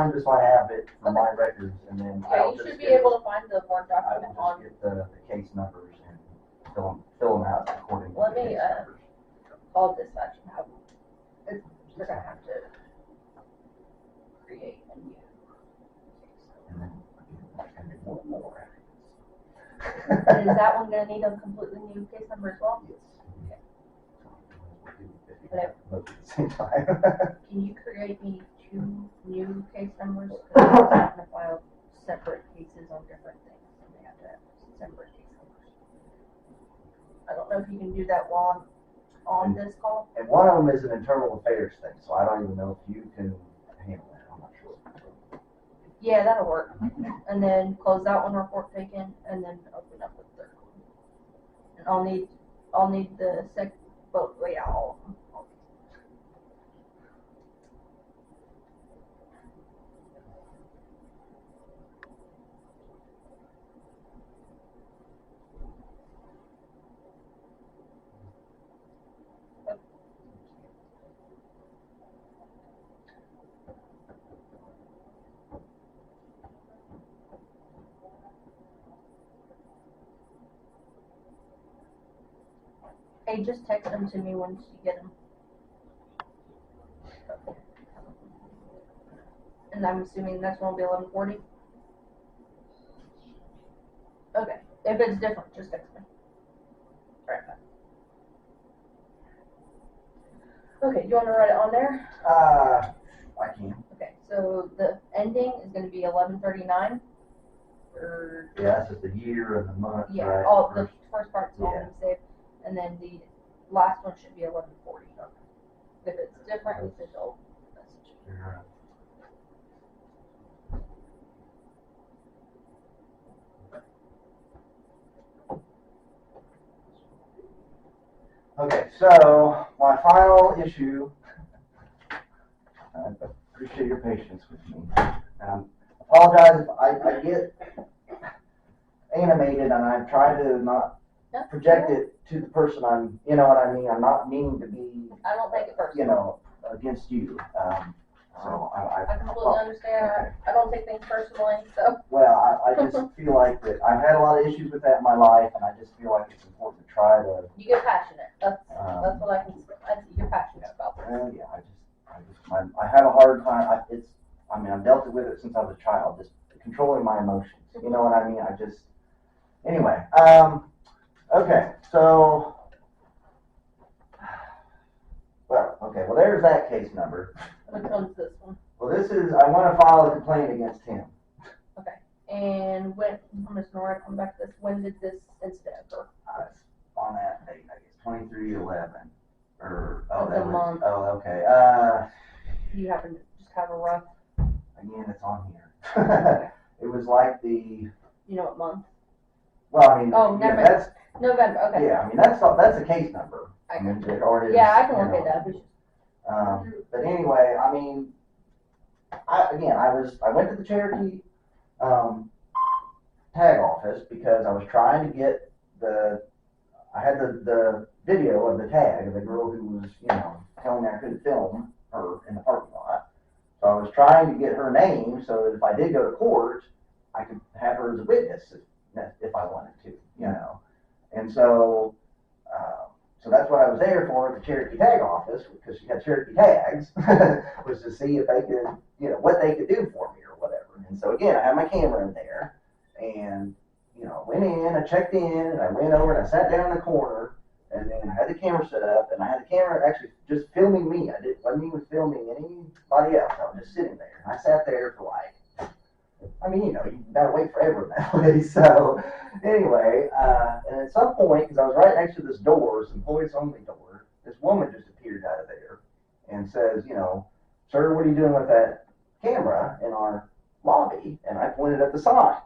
fine, just so I have it for my records, and then Yeah, I'll you just should be get, able to find the Word I document will on. just get the case numbers and fill them out according to Let the me, case numbers. call dispatch and have, they're gonna have to create a new. And then and then one more. And is that one gonna need a completely new case number as well? Yes. Okay. Both at the same time. Can you create me 2 new case numbers? Because I'm having to file separate cases on different things, and they have to have separate case numbers. I don't know if you can do that while I'm on this call. And one of them is an internal affairs thing, so I don't even know if you can handle that. I'm not sure. Yeah, that'll work. And then close that one, report taken, and then open up the third one. And I'll need the both, yeah, all of them. Hey, just text them to me once you get them. And I'm assuming next one will be 11:40. Okay. If it's different, just text me. Right back. Okay, do you want to write it on there? I can. Okay, so the ending is going to be 11:39. Yeah, that's just the year and the month, Yeah, right? all the first part's all Yeah. going to be saved, and then the last one should be 11:40. If it's different, we send old message. Yeah. Okay, so my final issue, I appreciate your patience with me. Apologize if I get animated and I try to not project it to the person I'm, you know what I mean? I'm not meaning to be, I don't take it personal. Against you. So I completely understand. I don't take things personally, so. Well, I just feel like that I've had a lot of issues with that in my life, and I just feel like it's important to try to. You get passionate. That's what I can. You're passionate about this. Well, yeah, I have a hard time. I've dealt with it since I was a child, just controlling my emotions. You know what I mean? Anyway. Okay, so. Well, there's that case number. Which one's this one? Well, I want to file a complaint against him. Okay. And I'm just going to come back to this. When did this incident occur? On that date, I guess, 23/11. That's a month. Oh, okay. You happen to just have a rough. Again, it's on here. It was like You know what month? Well, I mean. Oh, never. That's November. Okay. Yeah, I mean that's a case number. I can. Yeah, I can look it up. But anyway, I mean, I went to the Cherokee tag office because I was trying to get I had the video of the tag of the girl who was, telling me I couldn't film her in the parking lot. So I was trying to get her name so that if I did go to court, I could have her as a witness if I wanted to, And so that's what I was there for at the Cherokee tag office, because she had Cherokee tags, was to see if they could, what they could do for me or whatever. And so again, I had my camera in there, and went in, I checked in, and I went over and I sat down in the corner, and then I had the camera set up, and I had the camera actually just filming me. I wasn't even filming anybody else. I was just sitting there, and I sat there for you gotta wait forever that way. So anyway, and at some point, because I was right next to this door, this employees only door, this woman just appeared out of there and says, sir, what are you doing with that camera in our lobby? And I pointed at the sign,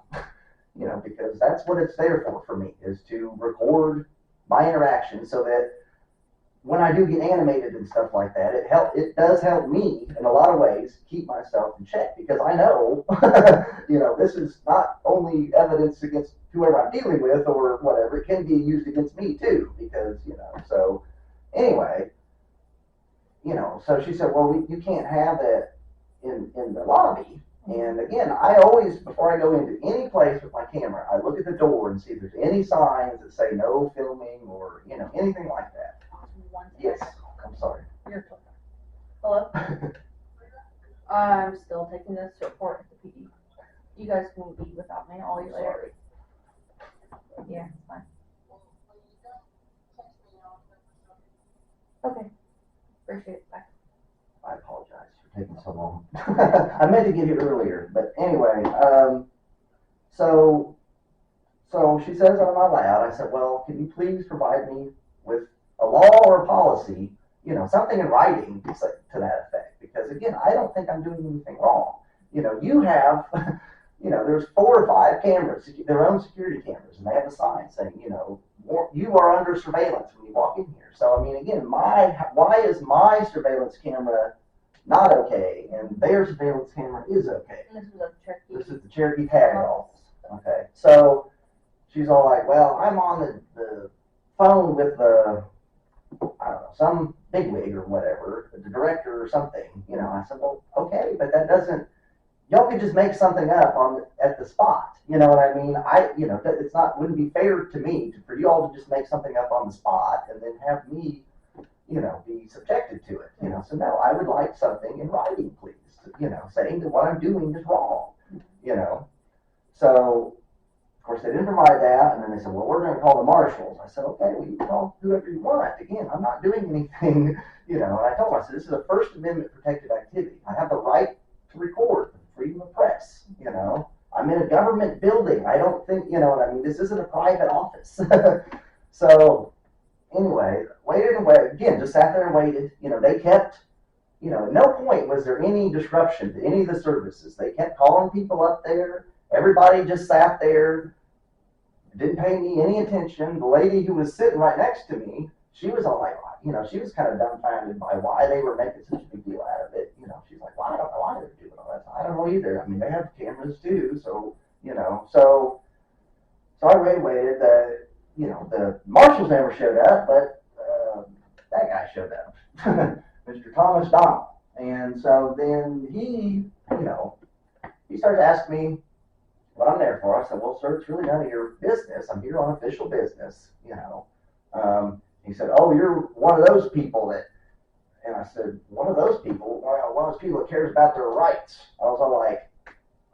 because that's what it's there for me, is to record my interaction so that when I do get animated and stuff like that, it does help me in a lot of ways keep myself in check, because I know, this is not only evidence against whoever I'm dealing with or whatever, it can be used against me too, because, so anyway, so she said, well, you can't have that in the lobby, again, I always, before I go into any place with my camera, I look at the door and see if there's any signs that say no filming or, anything like that. One Yes, second. I'm sorry. You're fine. Hello? I'm still taking this report at the PD. You guys can eat without me. I'll eat later. Yeah, it's fine. Okay. Appreciate it. Bye. I apologize for taking so long. I meant to give you earlier, but anyway, so she says, "Am I allowed?" I said, "Well, can you please provide me with a law or a policy, something in writing to that effect? Because again, I don't think I'm doing anything wrong. You have, there's 4 or 5 cameras, their own security cameras, and they have a sign saying, you are under surveillance when you walk in here. So I mean, again, why is my surveillance camera not okay, and their surveillance camera is okay?" And this was a Cherokee. This is the Cherokee tag office. Okay, so she's all like, "Well, I'm on the phone with I don't know, some bigwig or whatever, the director or something." I said, "Well, okay, but that doesn't. Y'all could just make something up at the spot. You know what I mean? It's wouldn't be fair to me for you all to just make something up on the spot and then have me, be subjected to it. So no, I would like something in writing, please. Saying that what I'm doing is wrong. So of course, they didn't provide that, and then they said, "Well, we're going to call the marshals." I said, "Okay, well, you can call whoever you want. Again, I'm not doing anything, And I told them, I said, "This is a First Amendment protected activity. I have the right to record, freedom of press. I'm in a government building. I don't think, what I mean. This isn't a private office." So anyway, waited and waited. Again, just sat there and waited. They kept. At no point was there any disruption to any of the services. They kept calling people up there. Everybody just sat there, didn't pay me any attention. The lady who was sitting right next to me, she was all like, she was kind of dumbfounded by why they were making such a big deal out of it. She's like, "Well, I don't know why they're doing all that. I don't know either. I mean, they have cameras too, so, so I waited. The marshals never showed up, but that guy showed up, Mr. Thomas Donald. And so then he started asking me what I'm there for. I said, "Well, sir, it's really none of your business. I'm here on official business." He said, "Oh, you're one of those people that," and I said, "One of those people? Well, one of those people that cares about their rights." I was all like,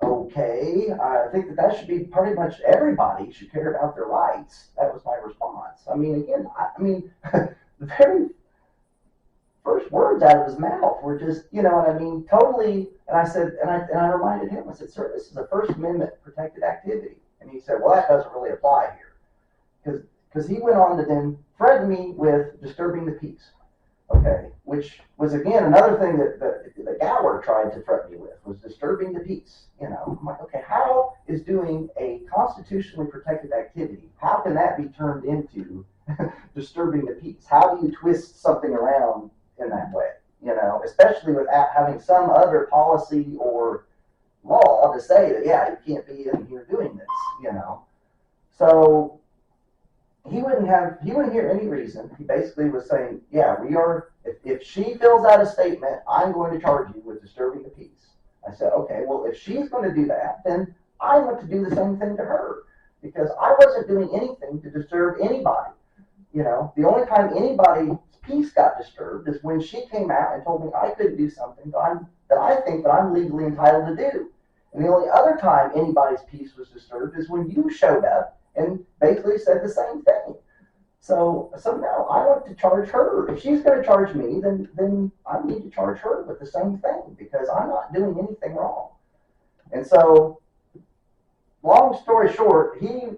"Okay, I think that should be pretty much everybody should care about their rights." That was my response. I mean, again, the very first words out of his mouth were just, what I mean, totally. And I said, and I reminded him, I said, "Sir, this is a First Amendment protected activity." And he said, "Well, that doesn't really apply here." Because he went on to then threaten me with disturbing the peace. Okay, which was again another thing that Gower tried to threaten me with, was disturbing the peace. I'm like, okay, how is doing a constitutionally protected activity, how can that be turned into disturbing the peace? How do you twist something around in that way? Especially without having some other policy or law to say that, yeah, you can't be in here doing this. So he wouldn't hear any reason. He basically was saying, "Yeah, we are. If she fills out a statement, I'm going to charge you with disturbing the peace." I said, "Okay, well, if she's going to do that, then I want to do the same thing to her, because I wasn't doing anything to disturb anybody. The only time anybody's peace got disturbed is when she came out and told me I couldn't do something that I think that I'm legally entitled to do. And the only other time anybody's peace was disturbed is when you showed up and basically said the same thing. So no, I want to charge her. If she's going to charge me, then I need to charge her with the same thing, because I'm not doing anything wrong." And so, long story short, he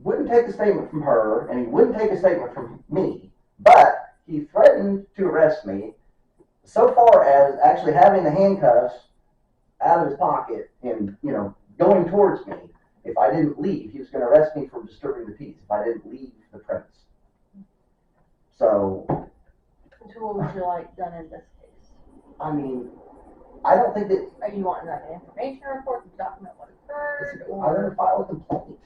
wouldn't take a statement from her, and he wouldn't take a statement from me, but he threatened to arrest me, so far as actually having the handcuffs out of his pocket and, going towards me. If I didn't leave, he was going to arrest me for disturbing the peace if I didn't leave the premise. So, what would you like done in this case? I mean, I don't think that. Are you wanting like an information report to document what occurred? I'm going to file a complaint.